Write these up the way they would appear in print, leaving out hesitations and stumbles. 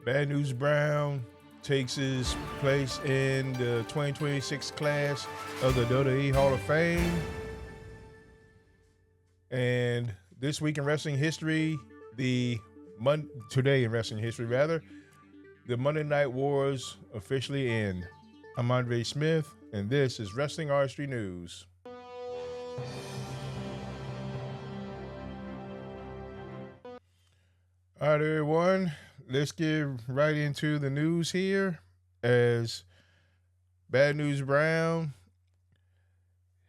Bad News Brown takes his place in the 2026 class of the WWE Hall of Fame. And this week in wrestling history, today in wrestling history rather, the Monday Night Wars officially end. I'm Andre Smith, and this is Wrestling Artistry News. All right, everyone, let's get right into the news here. As Bad News Brown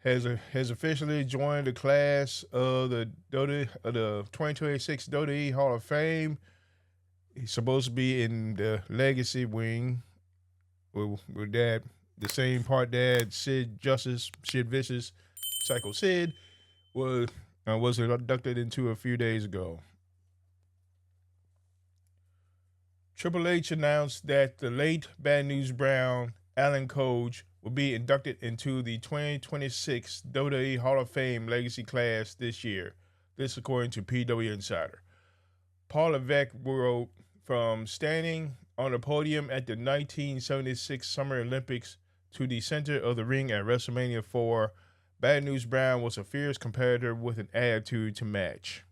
has officially joined the class of the 2026 WWE Hall of Fame. He's supposed to be in the legacy wing with dad, the same part dad, Sid Vicious, Psycho Sid, was inducted into a few days ago. Triple H announced that the late Bad News Brown, Alan Coge, will be inducted into the 2026 WWE Hall of Fame Legacy class this year. This according to PW Insider. Paul Levesque wrote, from standing on the podium at the 1976 Summer Olympics to the center of the ring at WrestleMania 4, Bad News Brown was a fierce competitor with an attitude to match.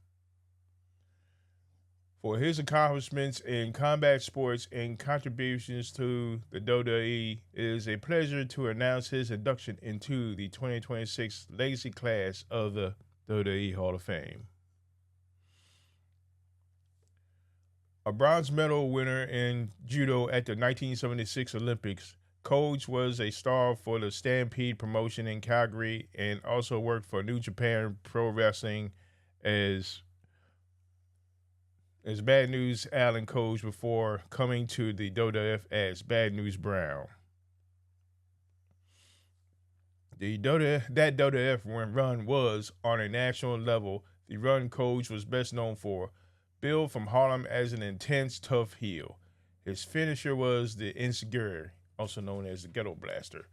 For his accomplishments in combat sports and contributions to the WWE, it is a pleasure to announce his induction into the 2026 Legacy class of the WWE Hall of Fame. A bronze medal winner in judo at the 1976 Olympics, Coge was a star for the Stampede promotion in Calgary and also worked for New Japan Pro Wrestling as Bad News Alan Coge before coming to the WWF as Bad News Brown. That WWF run was, on a national level, the run Coge was best known for, billed from Harlem as an intense, tough heel. His finisher was the Enzuigiri, also known as the Ghetto Blaster.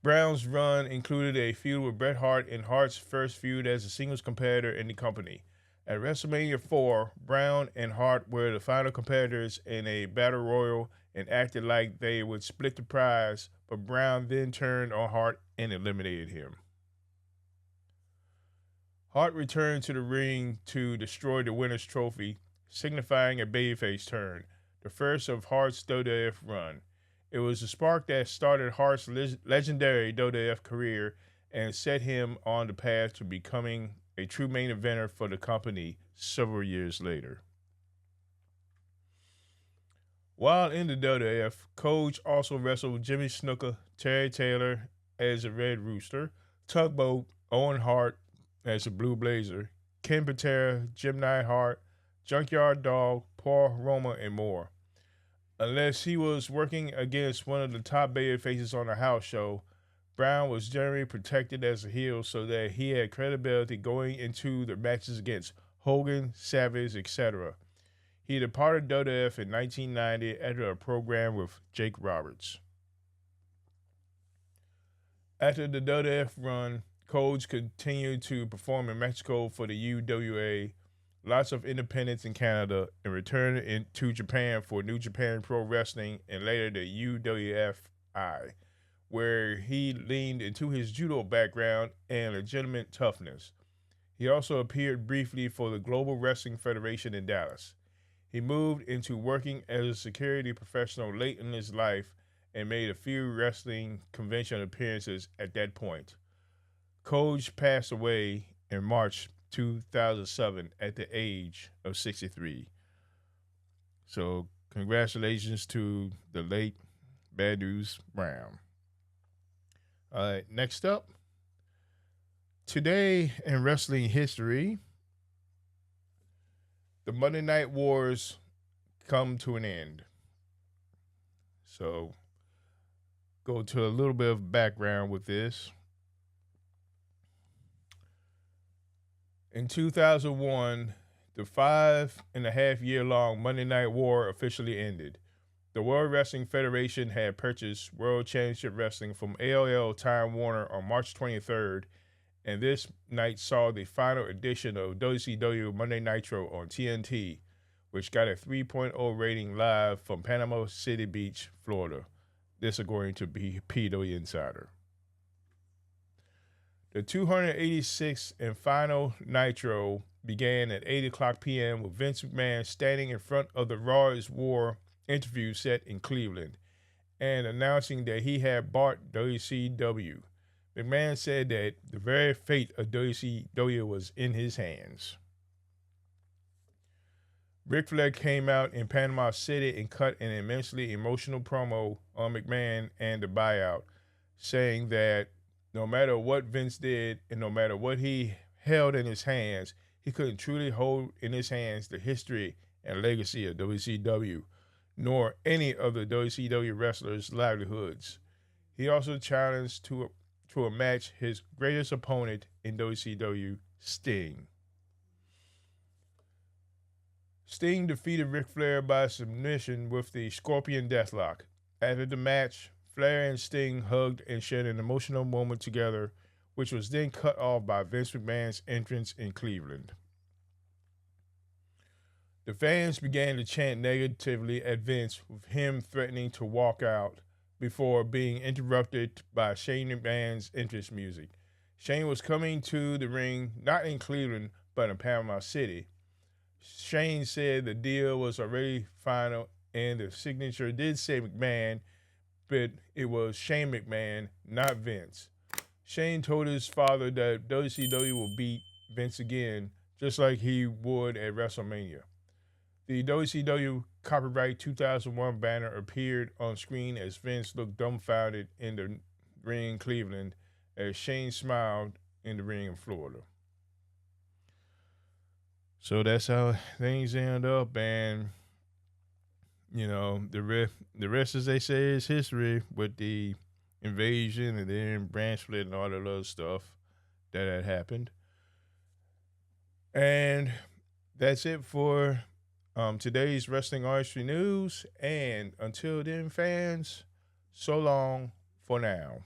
Brown's run included a feud with Bret Hart and Hart's first feud as a singles competitor in the company. At WrestleMania 4, Brown and Hart were the final competitors in a battle royal and acted like they would split the prize, but Brown then turned on Hart and eliminated him. Hart returned to the ring to destroy the winner's trophy, signifying a babyface turn, the first of Hart's WWF run. It was the spark that started Hart's legendary WWF career and set him on the path to becoming a true main eventer for the company several years later. While in the WWF, Coge also wrestled Jimmy Snuka, Terry Taylor as a Red Rooster, Tugboat, Owen Hart as a Blue Blazer, Ken Patera, Jim Neidhart, Junkyard Dog, Paul Roma, and more. Unless he was working against one of the top babyfaces on the house show, Brown was generally protected as a heel so that he had credibility going into the matches against Hogan, Savage, etc. He departed WWF in 1990 after a program with Jake Roberts. After the WWF run, Coge continued to perform in Mexico for the UWA, lots of independents in Canada, and returned to Japan for New Japan Pro Wrestling and later the UWFI, where he leaned into his judo background and legitimate toughness. He also appeared briefly for the Global Wrestling Federation in Dallas. He moved into working as a security professional late in his life and made a few wrestling convention appearances at that point. Coge passed away in March 2007 at the age of 63. So congratulations to the late Bad News Brown. All right, next up. Today in wrestling history, the Monday Night Wars come to an end. So, go to a little bit of background with this. In 2001, the 5.5-year-long Monday Night War officially ended. The World Wrestling Federation had purchased World Championship Wrestling from AOL Time Warner on March 23rd, and this night saw the final edition of WCW Monday Nitro on TNT, which got a 3.0 rating live from Panama City Beach, Florida. This according to PW Insider. The 286th and final Nitro began at 8 o'clock p.m. with Vince McMahon standing in front of the Raw is War interview set in Cleveland and announcing that he had bought WCW. McMahon said that the very fate of WCW was in his hands. Ric Flair came out in Panama City and cut an immensely emotional promo on McMahon and the buyout, saying that no matter what Vince did and no matter what he held in his hands, he couldn't truly hold in his hands the history and legacy of WCW, nor any of the WCW wrestlers' livelihoods. He also challenged to a match his greatest opponent in WCW, Sting. Sting defeated Ric Flair by submission with the Scorpion Deathlock. After the match, Flair and Sting hugged and shared an emotional moment together, which was then cut off by Vince McMahon's entrance in Cleveland. The fans began to chant negatively at Vince, with him threatening to walk out before being interrupted by Shane McMahon's entrance music. Shane was coming to the ring not in Cleveland, but in Panama City. Shane said the deal was already final and the signature did say McMahon, but it was Shane McMahon, not Vince. Shane told his father that WCW will beat Vince again, just like he would at WrestleMania. The WCW Copyright 2001 banner appeared on screen as Vince looked dumbfounded in the ring in Cleveland as Shane smiled in the ring in Florida. So that's how things end up, and you know the rest, as they say, is history with the invasion and then brand split and all that other stuff that had happened. And that's it for today's Wrestling Artistry News. And until then, fans, so long for now.